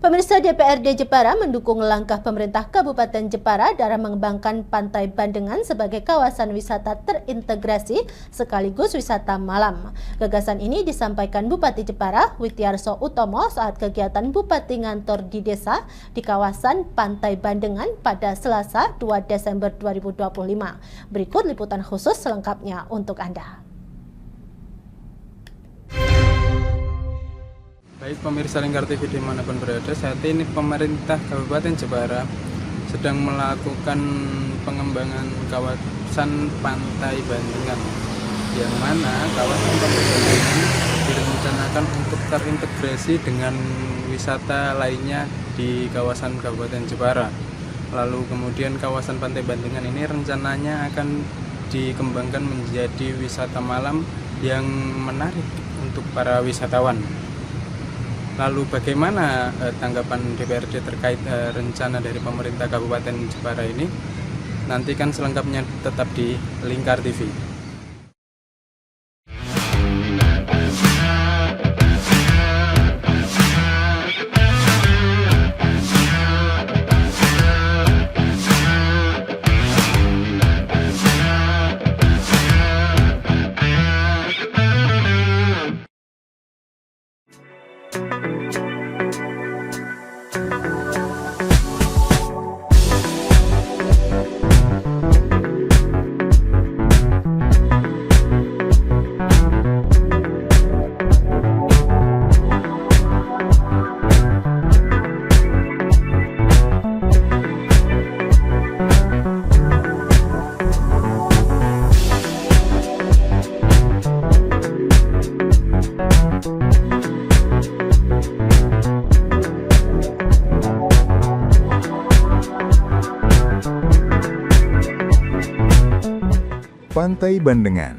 Pemirsa, DPRD Jepara mendukung langkah pemerintah Kabupaten Jepara dalam mengembangkan Pantai Bandengan sebagai kawasan wisata terintegrasi sekaligus wisata malam. Gagasan ini disampaikan Bupati Jepara, Witiarso Utomo saat kegiatan Bupati Ngantor di desa di kawasan Pantai Bandengan pada Selasa 2 Desember 2025. Berikut liputan khusus selengkapnya untuk Anda. Baik pemirsa Lingkar TV dimanapun berada, saat ini pemerintah Kabupaten Jepara sedang melakukan pengembangan kawasan Pantai Bandengan, yang mana kawasan Pantai Bandengan direncanakan untuk terintegrasi dengan wisata lainnya di kawasan Kabupaten Jepara. Lalu kemudian kawasan Pantai Bandengan ini rencananya akan dikembangkan menjadi wisata malam yang menarik untuk para wisatawan. Lalu bagaimana tanggapan DPRD terkait rencana dari pemerintah Kabupaten Jepara ini? Nantikan selengkapnya tetap di Lingkar TV. Pantai Bandengan,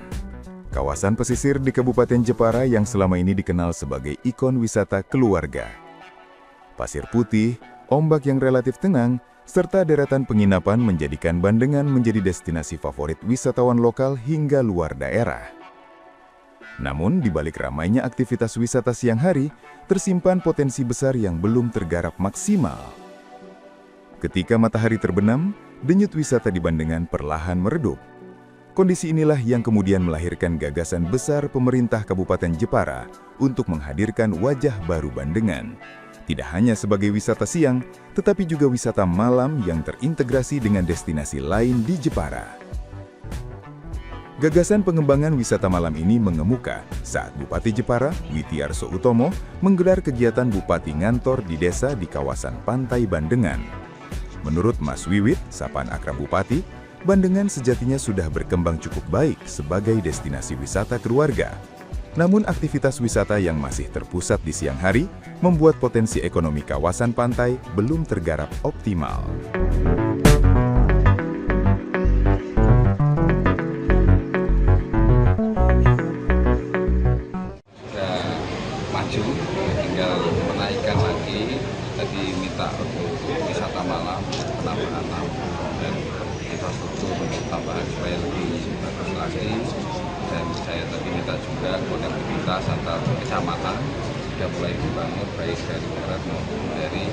kawasan pesisir di Kabupaten Jepara yang selama ini dikenal sebagai ikon wisata keluarga. Pasir putih, ombak yang relatif tenang, serta deretan penginapan menjadikan Bandengan menjadi destinasi favorit wisatawan lokal hingga luar daerah. Namun, di balik ramainya aktivitas wisata siang hari, tersimpan potensi besar yang belum tergarap maksimal. Ketika matahari terbenam, denyut wisata di Bandengan perlahan meredup. Kondisi inilah yang kemudian melahirkan gagasan besar pemerintah Kabupaten Jepara untuk menghadirkan wajah baru Bandengan. Tidak hanya sebagai wisata siang, tetapi juga wisata malam yang terintegrasi dengan destinasi lain di Jepara. Gagasan pengembangan wisata malam ini mengemuka saat Bupati Jepara, Witiarso Utomo, menggelar kegiatan Bupati Ngantor di desa di kawasan Pantai Bandengan. Menurut Mas Wiwit, sapaan akrab Bupati, Bandengan sejatinya sudah berkembang cukup baik sebagai destinasi wisata keluarga. Namun aktivitas wisata yang masih terpusat di siang hari membuat potensi ekonomi kawasan pantai belum tergarap optimal. Sudah maju, tinggal menaikkan lagi. Tadi minta untuk wisata malam, penambahan lampu dan infrastruktur untuk tambahan supaya lebih bagus lagi. Dan saya tadi minta juga konektivitas antar kecamatan sudah mulai dibangun baik dari darat maupun dari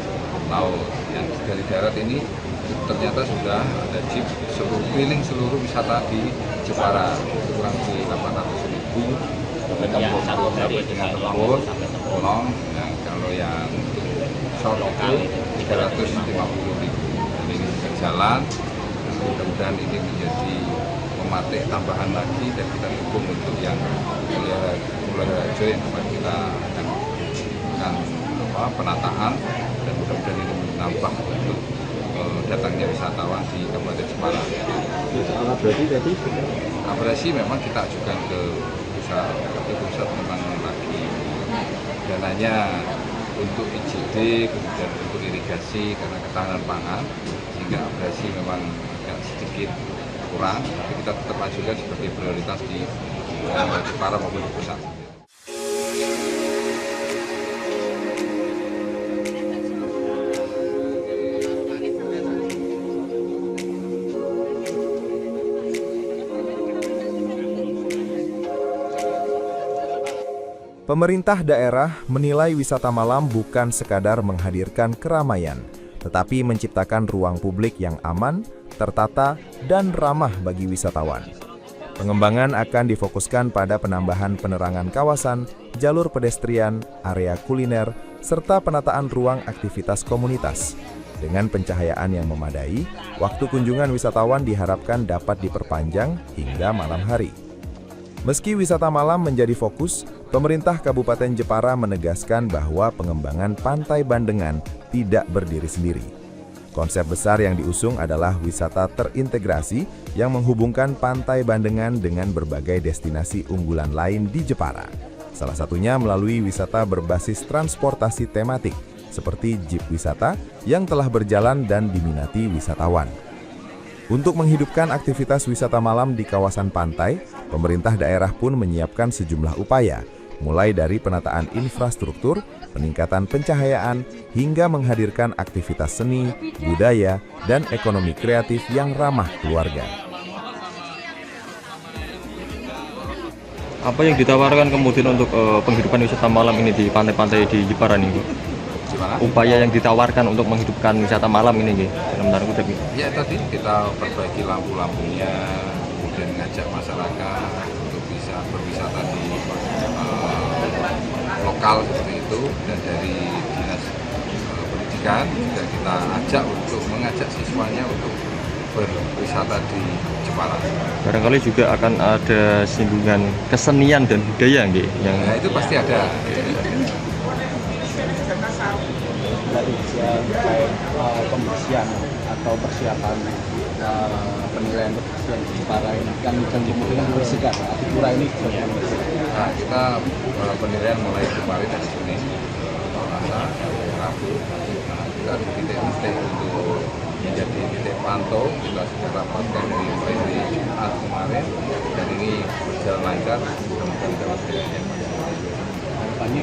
laut. Yang dari darat ini ternyata sudah ada jeep keliling seluruh wisata di Jepara, kurang lebih 800.000. Mereka berkumpul sampai dengan tempur, kolong. Nah, kalau yang short itu 350.000. Jadi ini berjalan. Mudah-mudahan ini menjadi pematik tambahan lagi dan kita dukung untuk yang mulai Rajo yang tempat kita akan melakukan penataan, dan mudah-mudahan ini menambah untuk datangnya wisatawan di Kabupaten Jepara. Abrasi memang kita ajukan ke pusat, tapi pusat memang lagi dananya untuk IJD, kemudian untuk irigasi karena ketahanan pangan, sehingga abrasi memang agak sedikit kurang, tapi kita tetap ajukan sebagai prioritas di Jepara maupun di pusat. Pemerintah daerah menilai wisata malam bukan sekadar menghadirkan keramaian, tetapi menciptakan ruang publik yang aman, tertata, dan ramah bagi wisatawan. Pengembangan akan difokuskan pada penambahan penerangan kawasan, jalur pedestrian, area kuliner, serta penataan ruang aktivitas komunitas. Dengan pencahayaan yang memadai, waktu kunjungan wisatawan diharapkan dapat diperpanjang hingga malam hari. Meski wisata malam menjadi fokus, pemerintah Kabupaten Jepara menegaskan bahwa pengembangan Pantai Bandengan tidak berdiri sendiri. Konsep besar yang diusung adalah wisata terintegrasi yang menghubungkan Pantai Bandengan dengan berbagai destinasi unggulan lain di Jepara. Salah satunya melalui wisata berbasis transportasi tematik, seperti jeep wisata yang telah berjalan dan diminati wisatawan. Untuk menghidupkan aktivitas wisata malam di kawasan pantai, pemerintah daerah pun menyiapkan sejumlah upaya, mulai dari penataan infrastruktur, peningkatan pencahayaan, hingga menghadirkan aktivitas seni, budaya, dan ekonomi kreatif yang ramah keluarga. Apa yang ditawarkan kemudian untuk penghidupan wisata malam ini di pantai-pantai di Jepara nih, Bu? Upaya yang ditawarkan untuk menghidupkan wisata malam ini, dalam tanda kutip. Ya tadi kita perbaiki lampu-lampunya, kemudian ngajak masyarakat untuk bisa berwisata di lokal seperti itu, dan dari dinas pendidikan juga kita ajak untuk mengajak siswanya untuk berwisata di Jepara. Barangkali juga akan ada singgungan kesenian dan budaya, yang nah, itu pasti ada. Dari terkait pembersihan atau persiapan penilaian kebersihan di Jepara ini kan kemudian membersihkan Jepara ini. Nah, kita penilaian mulai kemarin dari Senin, Selasa, Rabu. Nah, kita di titik-titik untuk menjadi titik pantau, kita sudah rapatkan mulai dari Jumat kemarin, dan ini berjalan lancar. Mudah-mudahan dapat penilaian maksimal. Harapannya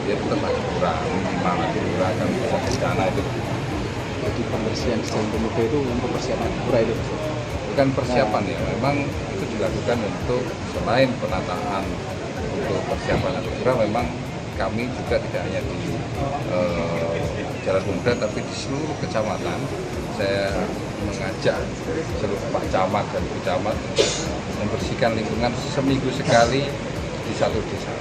dia tetap ada kurang, minimal ada kurang, kan bisa bencana itu. Jadi pembersihan sejauh pemuda itu untuk persiapan Jepara itu? Bukan persiapan ya, memang itu dilakukan untuk selain penataan untuk persiapan Jepara, memang kami juga tidak hanya di Jalan Pemuda, tapi di seluruh kecamatan saya mengajak seluruh Pak Camat dan Bu Camat untuk membersihkan lingkungan seminggu sekali di satu desa.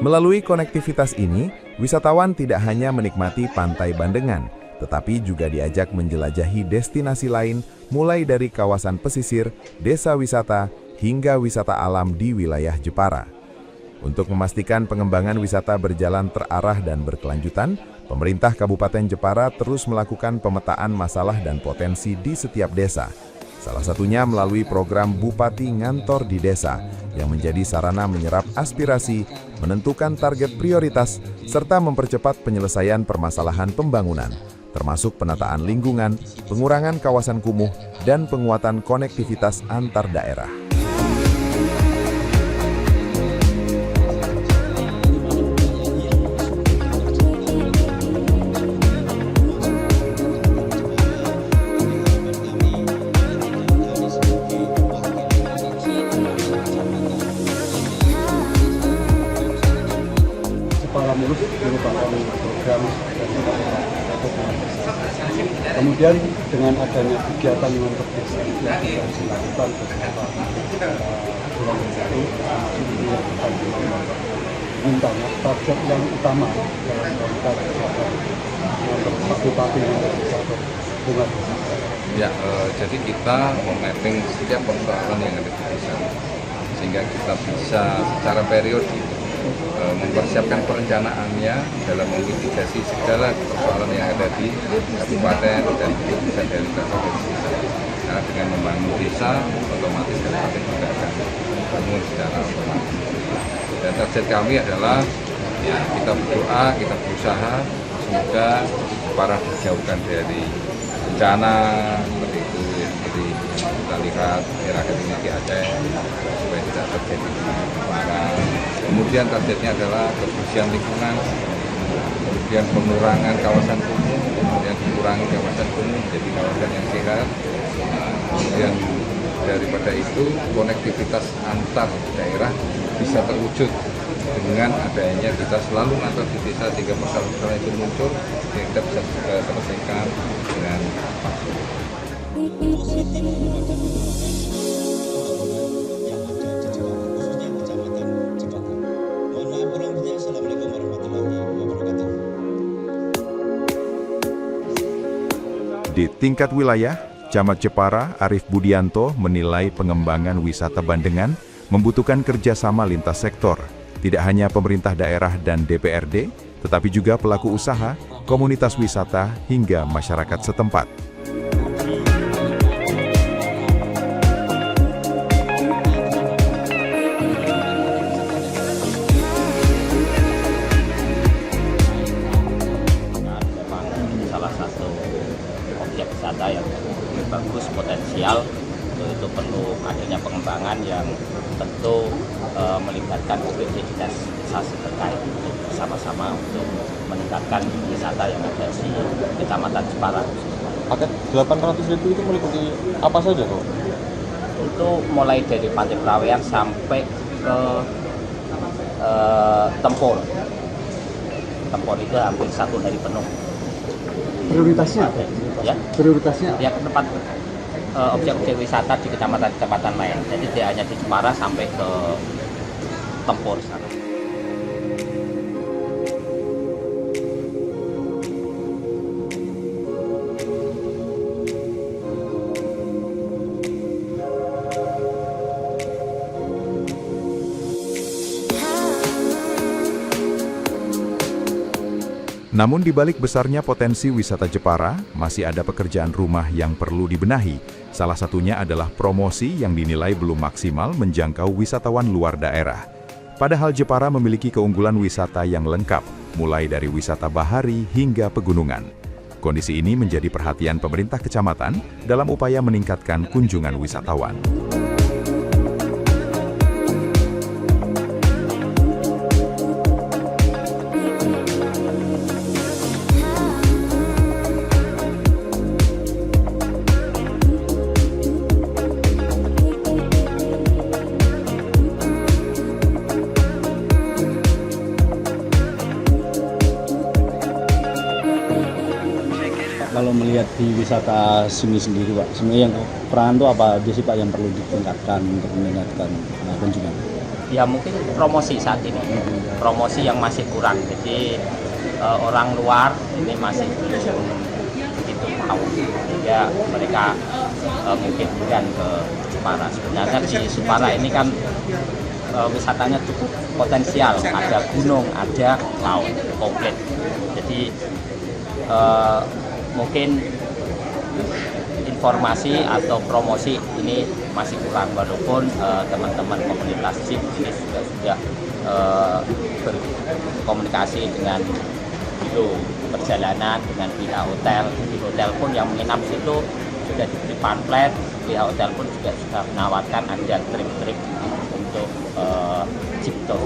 Melalui konektivitas ini, wisatawan tidak hanya menikmati Pantai Bandengan, tetapi juga diajak menjelajahi destinasi lain mulai dari kawasan pesisir, desa wisata, hingga wisata alam di wilayah Jepara. Untuk memastikan pengembangan wisata berjalan terarah dan berkelanjutan, pemerintah Kabupaten Jepara terus melakukan pemetaan masalah dan potensi di setiap desa. Salah satunya melalui program Bupati Ngantor di Desa, yang menjadi sarana menyerap aspirasi, menentukan target prioritas, serta mempercepat penyelesaian permasalahan pembangunan, termasuk penataan lingkungan, pengurangan kawasan kumuh, dan penguatan konektivitas antar daerah. Jepara Mulus merupakan program kemudian dengan adanya kegiatan untuk desa yang dilakukan beberapa bulan itu mintanya target yang utama dalam rangka kegiatan untuk Bupati Bunga. Ya, jadi kita memapping setiap persoalan yang ada di desa, sehingga kita bisa secara periodik mempersiapkan perencanaannya dalam memitigasi segala persoalan yang ada di kabupaten dan bisa dari berbagai desa. Karena dengan membangun desa, otomatis kabupaten juga akan bangun secara otomatis. Dan target kami adalah ya kita berdoa, kita berusaha semoga Jepara dijauhkan dari bencana seperti itu, seperti kita lihat istirahat daerah tinggi Aceh supaya tidak terjadi Jepara. Kemudian targetnya adalah kebersihan lingkungan, kemudian pengurangan kawasan kumuh, kemudian dikurangi kawasan kumuh menjadi kawasan yang sehat. Kemudian daripada itu konektivitas antar daerah bisa terwujud dengan adanya kita selalu ngantor di desa sehingga persoalan itu muncul sehingga kita bisa selesaikan dengan waktu. Di tingkat wilayah, Camat Jepara Arif Budianto menilai pengembangan wisata Bandengan membutuhkan kerjasama lintas sektor. Tidak hanya pemerintah daerah dan DPRD, tetapi juga pelaku usaha, komunitas wisata, hingga masyarakat setempat. Salah satu objek wisata yang bagus, potensial, itu perlu adanya pengembangan yang tentu melibatkan identitas terkait untuk bersama-sama untuk meningkatkan wisata yang ada di Kecamatan Jepara. Paket 800.000 itu meliputi apa saja, Pak? Untuk mulai dari Pantai Perawean sampai ke Tempur. Tempur itu hampir 1 hari penuh. Prioritasnya apa? Ya, Prioritasnya ya ke tempat objek-objek wisata di kecamatan-kecamatan lain. Jadi tidak hanya di Jepara sampai ke Tempur sana. Namun di balik besarnya potensi wisata Jepara, masih ada pekerjaan rumah yang perlu dibenahi. Salah satunya adalah promosi yang dinilai belum maksimal menjangkau wisatawan luar daerah. Padahal Jepara memiliki keunggulan wisata yang lengkap, mulai dari wisata bahari hingga pegunungan. Kondisi ini menjadi perhatian pemerintah kecamatan dalam upaya meningkatkan kunjungan wisatawan. kalau melihat di wisata sini sendiri, Pak, sebenarnya yang peran itu apa aja sih, Pak, yang perlu ditingkatkan untuk meningkatkan kunjungan? Ya mungkin promosi saat ini, promosi yang masih kurang. Jadi orang luar ini masih belum begitu tahu, sehingga mereka mungkin enggan ke Jepara. Sebenarnya di Jepara ini kan wisatanya cukup potensial, ada gunung, ada laut, komplit. Jadi mungkin informasi atau promosi ini masih kurang, walaupun teman-teman komunitas jeep ini sudah berkomunikasi dengan biro perjalanan, dengan pihak hotel. Di hotel pun yang menginap situ sudah diberi pamflet, pihak hotel pun juga sudah menawarkan ada trip-trip untuk jeep tour.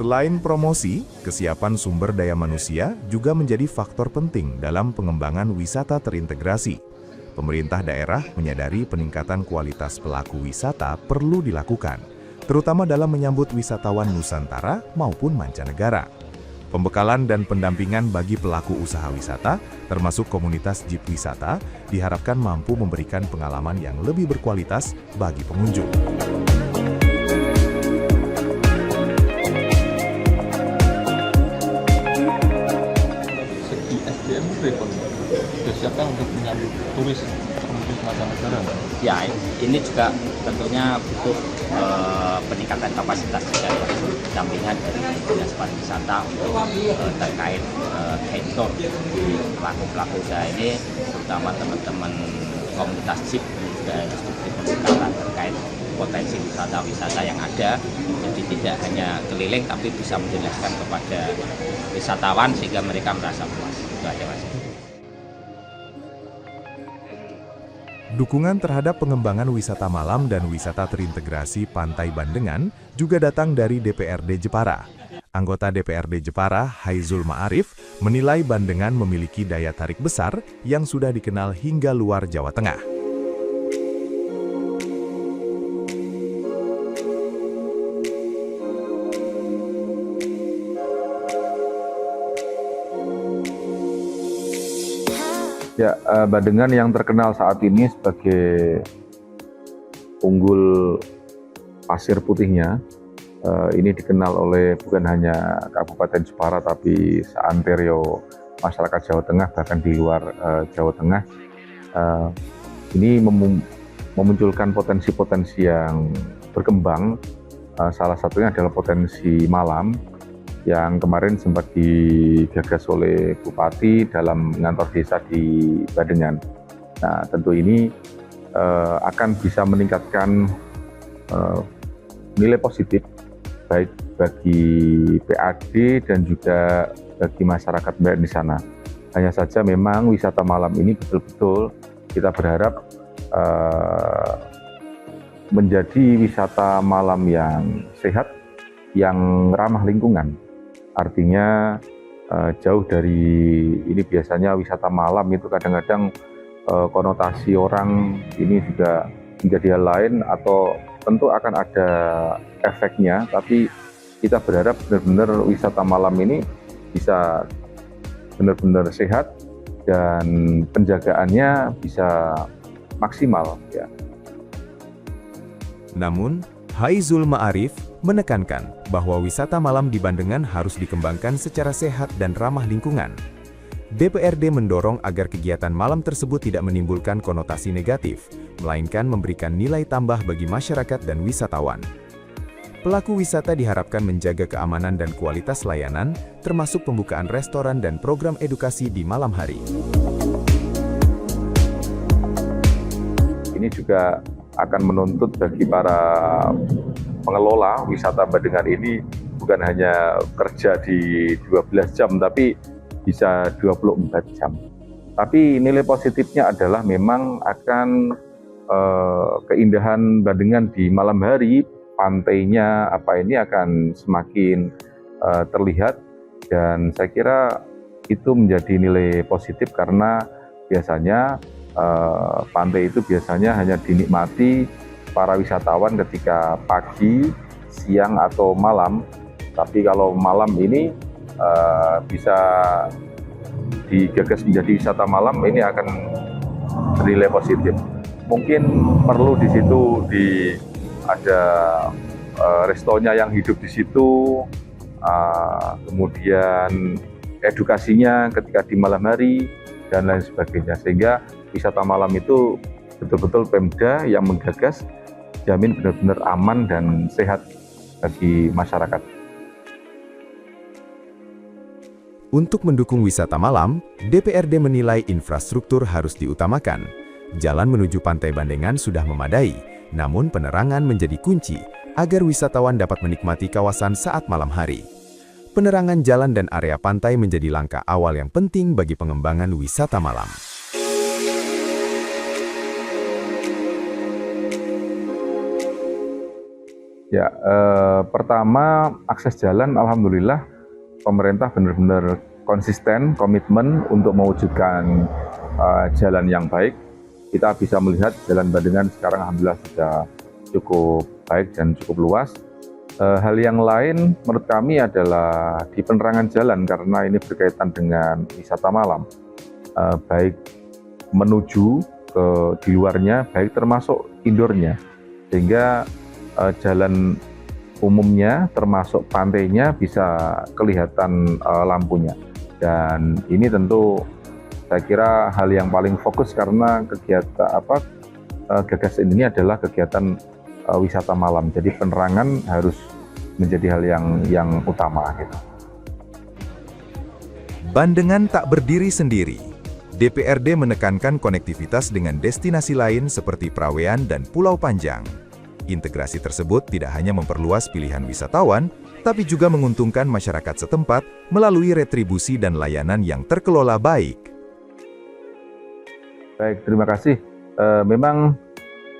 Selain promosi, kesiapan sumber daya manusia juga menjadi faktor penting dalam pengembangan wisata terintegrasi. Pemerintah daerah menyadari peningkatan kualitas pelaku wisata perlu dilakukan, terutama dalam menyambut wisatawan Nusantara maupun mancanegara. Pembekalan dan pendampingan bagi pelaku usaha wisata, termasuk komunitas jeep wisata, diharapkan mampu memberikan pengalaman yang lebih berkualitas bagi pengunjung. Sudah siapkan untuk menyambut turis mancanegara? Ya, ini juga tentunya butuh peningkatan kapasitas juga, dampingan dari Dinas Pariwisata untuk terkait head tour di pelaku-pelaku usaha ini, terutama teman-teman komunitas jeep juga harus diberi pembekalan terkait potensi wisata-wisata yang ada. Jadi tidak hanya keliling tapi bisa menjelaskan kepada wisatawan sehingga mereka merasa puas. Itu aja, Mas. Dukungan terhadap pengembangan wisata malam dan wisata terintegrasi Pantai Bandengan juga datang dari DPRD Jepara. Anggota DPRD Jepara, Haizul Ma'arif, menilai Bandengan memiliki daya tarik besar yang sudah dikenal hingga luar Jawa Tengah. Ya, Bandengan yang terkenal saat ini sebagai unggul pasir putihnya, ini dikenal oleh bukan hanya Kabupaten Jepara tapi seantero masyarakat Jawa Tengah, bahkan di luar Jawa Tengah. Ini memunculkan potensi-potensi yang berkembang. Salah satunya adalah potensi malam yang kemarin sempat digagas oleh Bupati dalam ngantor desa di Bandengan. Nah, tentu ini akan bisa meningkatkan nilai positif baik bagi PAD dan juga bagi masyarakat di sana. Hanya saja memang wisata malam ini betul-betul kita berharap menjadi wisata malam yang sehat, yang ramah lingkungan. Artinya jauh dari ini, biasanya wisata malam itu kadang-kadang konotasi orang ini juga menjadi hal lain atau tentu akan ada efeknya, tapi kita berharap benar-benar wisata malam ini bisa benar-benar sehat dan penjagaannya bisa maksimal ya. Namun, Haizul Ma'arif menekankan bahwa wisata malam di Bandengan harus dikembangkan secara sehat dan ramah lingkungan. DPRD mendorong agar kegiatan malam tersebut tidak menimbulkan konotasi negatif, melainkan memberikan nilai tambah bagi masyarakat dan wisatawan. Pelaku wisata diharapkan menjaga keamanan dan kualitas layanan, termasuk pembukaan restoran dan program edukasi di malam hari. Ini juga akan menuntut bagi para pengelola wisata Bandengan ini bukan hanya kerja di 12 jam, tapi bisa 24 jam. Tapi nilai positifnya adalah memang akan keindahan Bandengan di malam hari, pantainya ini akan semakin terlihat, dan saya kira itu menjadi nilai positif karena biasanya pantai itu biasanya hanya dinikmati para wisatawan ketika pagi, siang, atau malam. Tapi kalau malam ini bisa digagas menjadi wisata malam, ini akan bernilai positif. Mungkin perlu di situ ada restonya yang hidup di situ, kemudian edukasinya ketika di malam hari dan lain sebagainya, sehingga wisata malam itu betul-betul Pemda yang menggagas, jamin benar-benar aman dan sehat bagi masyarakat. Untuk mendukung wisata malam, DPRD menilai infrastruktur harus diutamakan. Jalan menuju Pantai Bandengan sudah memadai, namun penerangan menjadi kunci agar wisatawan dapat menikmati kawasan saat malam hari. Penerangan jalan dan area pantai menjadi langkah awal yang penting bagi pengembangan wisata malam. Ya, pertama akses jalan, alhamdulillah pemerintah benar-benar konsisten, komitmen untuk mewujudkan jalan yang baik. Kita bisa melihat jalan Bandengan sekarang alhamdulillah sudah cukup baik dan cukup luas. Hal yang lain menurut kami adalah di penerangan jalan, karena ini berkaitan dengan wisata malam, baik menuju ke di luarnya, baik termasuk indoornya, sehingga jalan umumnya termasuk pantainya bisa kelihatan lampunya. Dan ini tentu saya kira hal yang paling fokus karena kegiatan gagasan ini adalah kegiatan wisata malam. Jadi penerangan harus menjadi hal yang utama gitu. Bandengan tak berdiri sendiri. DPRD menekankan konektivitas dengan destinasi lain seperti Prawean dan Pulau Panjang. Integrasi tersebut tidak hanya memperluas pilihan wisatawan, tapi juga menguntungkan masyarakat setempat melalui retribusi dan layanan yang terkelola baik. Baik, terima kasih. Memang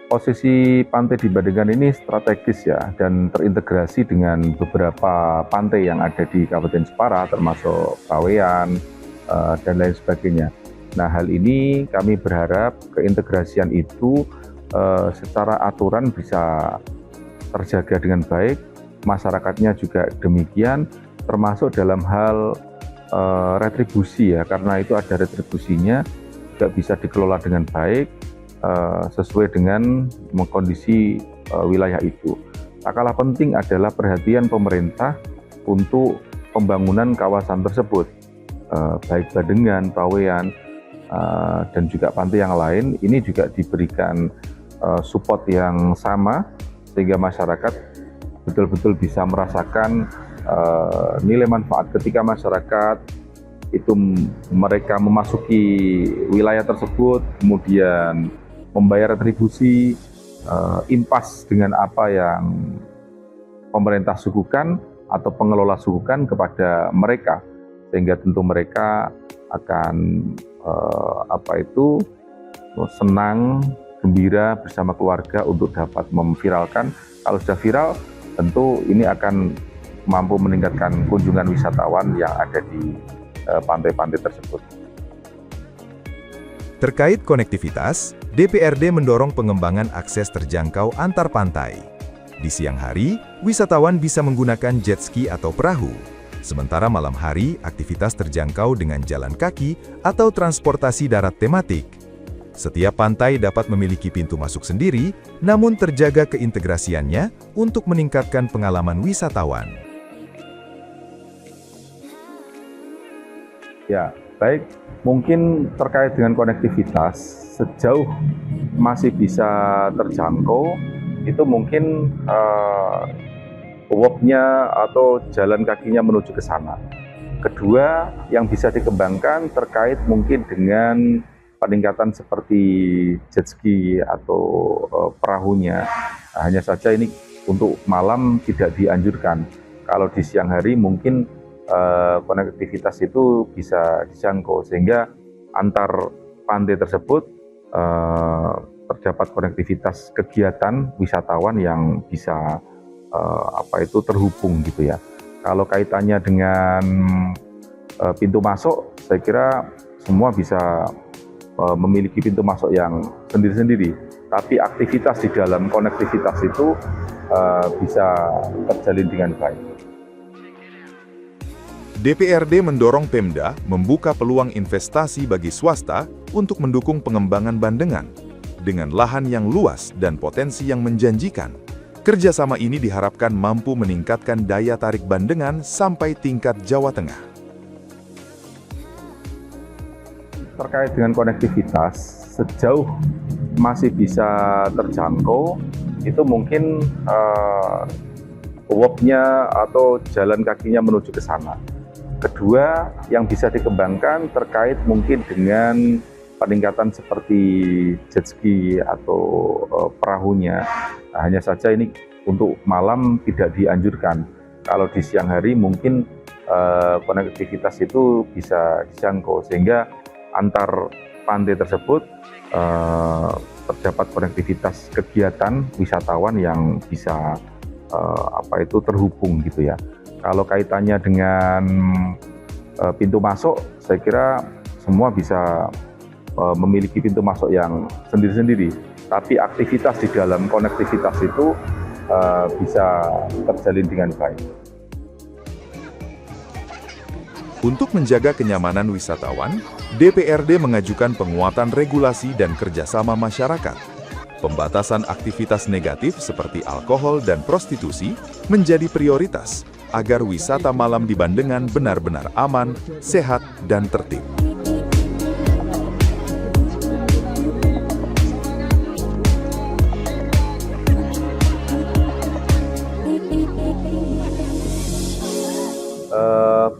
posisi pantai di Bandengan ini strategis ya, dan terintegrasi dengan beberapa pantai yang ada di Kabupaten Jepara, termasuk Bawean, dan lain sebagainya. Nah, hal ini kami berharap keintegrasian itu secara aturan bisa terjaga dengan baik, masyarakatnya juga demikian, termasuk dalam hal retribusi ya, karena itu ada retribusinya, juga bisa dikelola dengan baik, sesuai dengan kondisi wilayah itu. Tak kalah penting adalah perhatian pemerintah untuk pembangunan kawasan tersebut, baik Bandengan, Bawean, dan juga pantai yang lain, ini juga diberikan support yang sama, sehingga masyarakat betul-betul bisa merasakan nilai manfaat ketika masyarakat itu mereka memasuki wilayah tersebut, kemudian membayar retribusi, impas dengan apa yang pemerintah suguhkan atau pengelola suguhkan kepada mereka, sehingga tentu mereka akan senang, gembira bersama keluarga untuk dapat memviralkan. Kalau sudah viral, tentu ini akan mampu meningkatkan kunjungan wisatawan yang ada di pantai-pantai tersebut. Terkait konektivitas, DPRD mendorong pengembangan akses terjangkau antar pantai. Di siang hari, wisatawan bisa menggunakan jet ski atau perahu. Sementara malam hari, aktivitas terjangkau dengan jalan kaki atau transportasi darat tematik. Setiap pantai dapat memiliki pintu masuk sendiri, namun terjaga keintegrasiannya untuk meningkatkan pengalaman wisatawan. Ya, baik. Mungkin terkait dengan konektivitas, sejauh masih bisa terjangkau, itu mungkin walk-nya atau jalan kakinya menuju ke sana. Kedua, yang bisa dikembangkan terkait mungkin dengan peningkatan seperti jet ski atau perahunya. Nah, hanya saja ini untuk malam tidak dianjurkan. Kalau di siang hari mungkin konektivitas itu bisa dijangkau, sehingga antar pantai tersebut terdapat konektivitas kegiatan wisatawan yang bisa terhubung gitu ya. Kalau kaitannya dengan pintu masuk, saya kira semua bisa memiliki pintu masuk yang sendiri-sendiri, tapi aktivitas di dalam konektivitas itu bisa terjalin dengan baik. DPRD mendorong Pemda membuka peluang investasi bagi swasta untuk mendukung pengembangan Bandengan. Dengan lahan yang luas dan potensi yang menjanjikan, kerjasama ini diharapkan mampu meningkatkan daya tarik Bandengan sampai tingkat Jawa Tengah. Terkait dengan konektivitas, sejauh masih bisa terjangkau, itu mungkin walk-nya atau jalan kakinya menuju ke sana. Kedua, yang bisa dikembangkan terkait mungkin dengan peningkatan seperti jet ski atau perahunya. Nah, hanya saja ini untuk malam tidak dianjurkan. Kalau di siang hari mungkin konektivitas itu bisa dijangkau, sehingga antar pantai tersebut terdapat konektivitas kegiatan wisatawan yang bisa terhubung gitu ya. Kalau kaitannya dengan pintu masuk, saya kira semua bisa memiliki pintu masuk yang sendiri-sendiri, tapi aktivitas di dalam konektivitas itu bisa terjalin dengan baik. Untuk menjaga kenyamanan wisatawan, DPRD mengajukan penguatan regulasi dan kerjasama masyarakat. Pembatasan aktivitas negatif seperti alkohol dan prostitusi menjadi prioritas agar wisata malam di Bandengan benar-benar aman, sehat, dan tertib.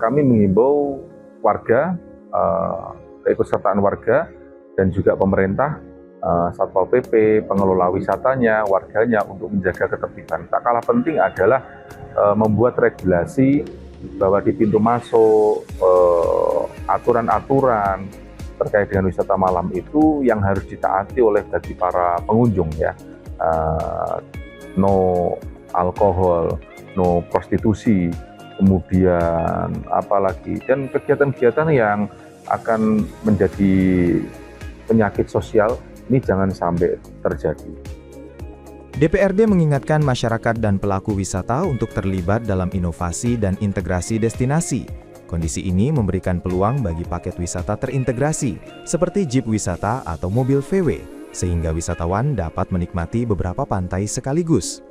Kami mengimbau warga, keikutsertaan warga dan juga pemerintah Satpol PP, pengelola wisatanya, warganya untuk menjaga ketertiban. Tak kalah penting adalah membuat regulasi bahwa di pintu masuk aturan-aturan terkait dengan wisata malam itu yang harus ditaati oleh bagi para pengunjung ya. No alkohol, no prostitusi, kemudian apalagi dan kegiatan-kegiatan yang akan menjadi penyakit sosial ini jangan sampai terjadi. DPRD mengingatkan masyarakat dan pelaku wisata untuk terlibat dalam inovasi dan integrasi destinasi. Kondisi ini memberikan peluang bagi paket wisata terintegrasi, seperti jeep wisata atau mobil VW, sehingga wisatawan dapat menikmati beberapa pantai sekaligus.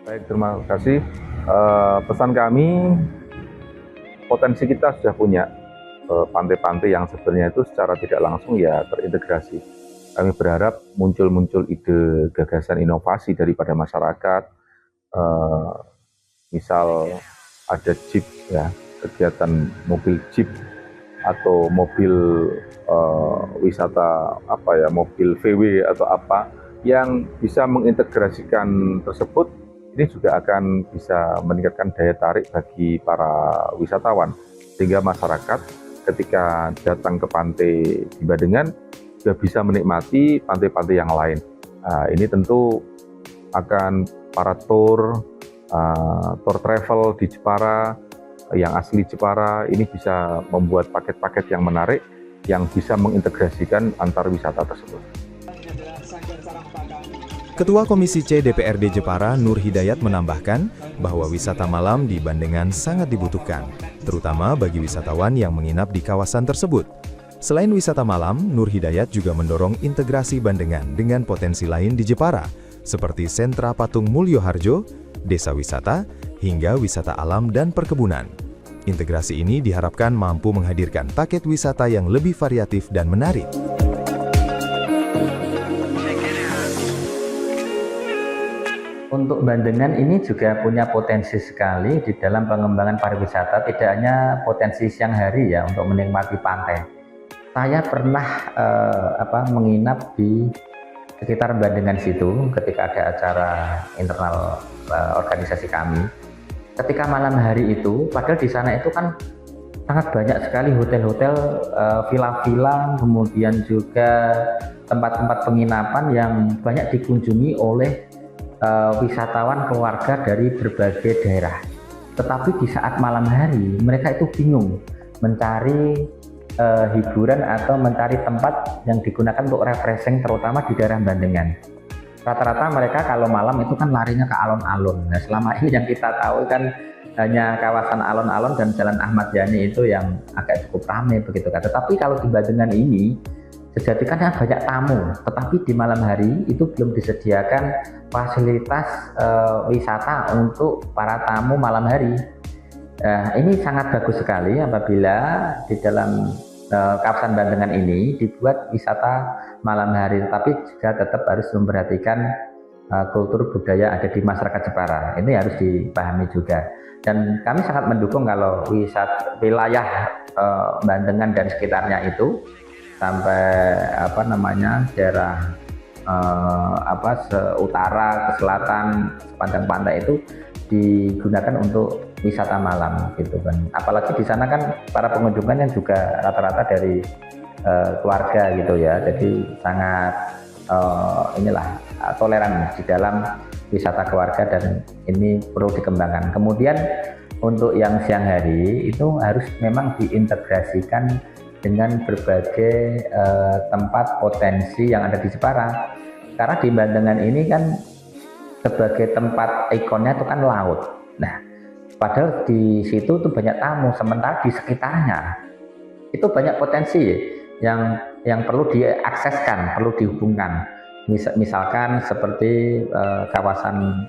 Baik, terima kasih. Pesan kami, potensi kita sudah punya pantai-pantai yang sebenarnya itu secara tidak langsung ya terintegrasi. Kami berharap muncul ide gagasan inovasi daripada masyarakat, misal ada jeep ya, kegiatan mobil jeep atau mobil wisata mobil VW atau apa yang bisa mengintegrasikan tersebut, ini juga akan bisa meningkatkan daya tarik bagi para wisatawan sehingga masyarakat ketika datang ke pantai di Bandengan juga bisa menikmati pantai-pantai yang lain. Ini tentu akan para tour travel di Jepara yang asli Jepara ini bisa membuat paket-paket yang menarik yang bisa mengintegrasikan antar wisata tersebut. Ketua Komisi C DPRD Jepara Nur Hidayat menambahkan bahwa wisata malam di Bandengan sangat dibutuhkan, terutama bagi wisatawan yang menginap di kawasan tersebut. Selain wisata malam, Nur Hidayat juga mendorong integrasi Bandengan dengan potensi lain di Jepara, seperti sentra patung Mulyoharjo, desa wisata, hingga wisata alam dan perkebunan. Integrasi ini diharapkan mampu menghadirkan paket wisata yang lebih variatif dan menarik. Untuk Bandengan ini juga punya potensi sekali di dalam pengembangan pariwisata, tidak hanya potensi siang hari ya untuk menikmati pantai. Saya pernah menginap di sekitar Bandengan situ ketika ada acara internal organisasi kami. Ketika malam hari itu, padahal di sana itu kan sangat banyak sekali hotel-hotel, villa-villa, kemudian juga tempat-tempat penginapan yang banyak dikunjungi oleh wisatawan keluarga dari berbagai daerah. Tetapi di saat malam hari mereka itu bingung mencari hiburan atau mencari tempat yang digunakan untuk refreshing, terutama di daerah Bandengan. Rata-rata mereka kalau malam itu kan larinya ke alun-alun. Nah, selama ini yang kita tahu kan hanya kawasan alun-alun dan Jalan Ahmad Yani itu yang agak cukup ramai begitu kan. Tetapi kalau di Bandengan ini sejatinya banyak tamu, tetapi di malam hari itu belum disediakan fasilitas wisata untuk para tamu malam hari. Ini sangat bagus sekali apabila di dalam kawasan Bandengan ini dibuat wisata malam hari, tetapi juga tetap harus memperhatikan kultur budaya ada di masyarakat Jepara. Ini harus dipahami juga. Dan kami sangat mendukung kalau wisata wilayah Bandengan dan sekitarnya itu sampai daerah utara ke selatan sepanjang pantai itu digunakan untuk wisata malam gitu kan. Apalagi di sana kan para pengunjung kan yang juga rata-rata dari keluarga gitu ya. Jadi sangat toleran di dalam wisata keluarga dan ini perlu dikembangkan. Kemudian untuk yang siang hari itu harus memang diintegrasikan dengan berbagai tempat potensi yang ada di Jepara. Karena di Bandengan ini kan sebagai tempat ikonnya itu kan laut. Nah, padahal di situ tuh banyak tamu, sementara di sekitarnya itu banyak potensi yang perlu diakseskan, perlu dihubungkan. Misalkan seperti kawasan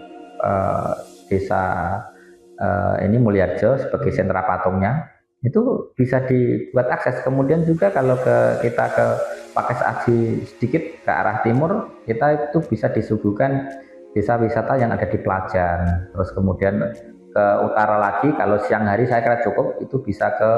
desa ini Mulyoharjo sebagai sentra patungnya itu bisa dibuat akses. Kemudian juga kalau kita ke Pakis Aji sedikit ke arah timur, kita itu bisa disuguhkan desa wisata yang ada di Pelajan. Terus kemudian ke utara lagi, kalau siang hari saya kira cukup, itu bisa ke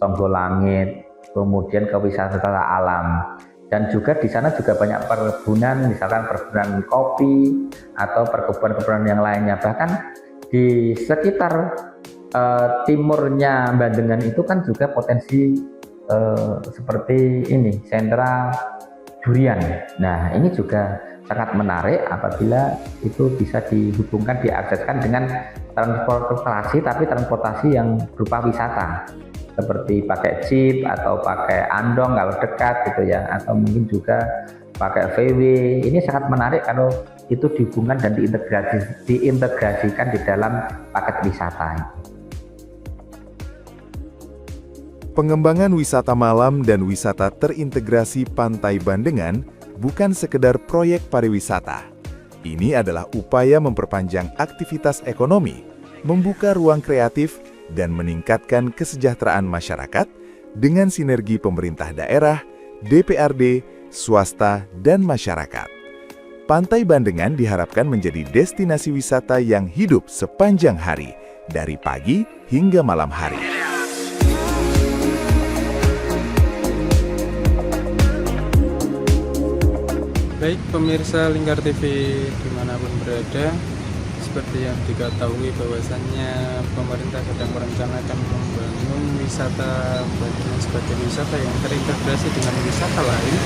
Songgolangit, kemudian ke wisata alam. Dan juga di sana juga banyak perkebunan, misalkan perkebunan kopi atau perkebunan-perkebunan yang lainnya. Bahkan di sekitar timurnya Bandengan itu kan juga potensi seperti ini, sentra durian. Nah, ini juga sangat menarik apabila itu bisa dihubungkan, diakseskan dengan transportasi, tapi transportasi yang berupa wisata, seperti pakai jeep atau pakai andong kalau dekat gitu ya, atau mungkin juga pakai VW. Ini sangat menarik kalau itu dihubungkan dan diintegrasikan di dalam paket wisata. Pengembangan wisata malam dan wisata terintegrasi Pantai Bandengan bukan sekedar proyek pariwisata. Ini adalah upaya memperpanjang aktivitas ekonomi, membuka ruang kreatif, dan meningkatkan kesejahteraan masyarakat dengan sinergi pemerintah daerah, DPRD, swasta, dan masyarakat. Pantai Bandengan diharapkan menjadi destinasi wisata yang hidup sepanjang hari, dari pagi hingga malam hari. Baik pemirsa Lingkar TV dimanapun berada, seperti yang diketahui bahwasannya pemerintah sedang merencanakan membangun wisata Bandengan sebagai wisata yang terintegrasi dengan wisata lain.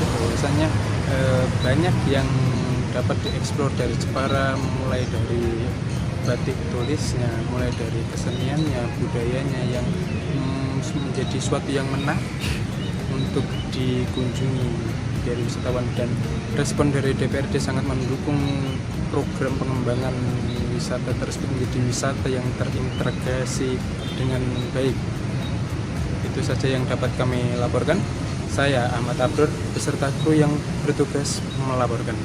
Bahwasannya banyak yang dapat dieksplor dari Jepara, mulai dari batik tulisnya, mulai dari keseniannya, budayanya yang menjadi suatu yang menarik untuk dikunjungi dari wisatawan, dan respon dari DPRD sangat mendukung program pengembangan wisata tersebut menjadi wisata yang terintegrasi dengan baik. Itu saja yang dapat kami laporkan. Saya Ahmad Abdur beserta kru yang bertugas melaporkan.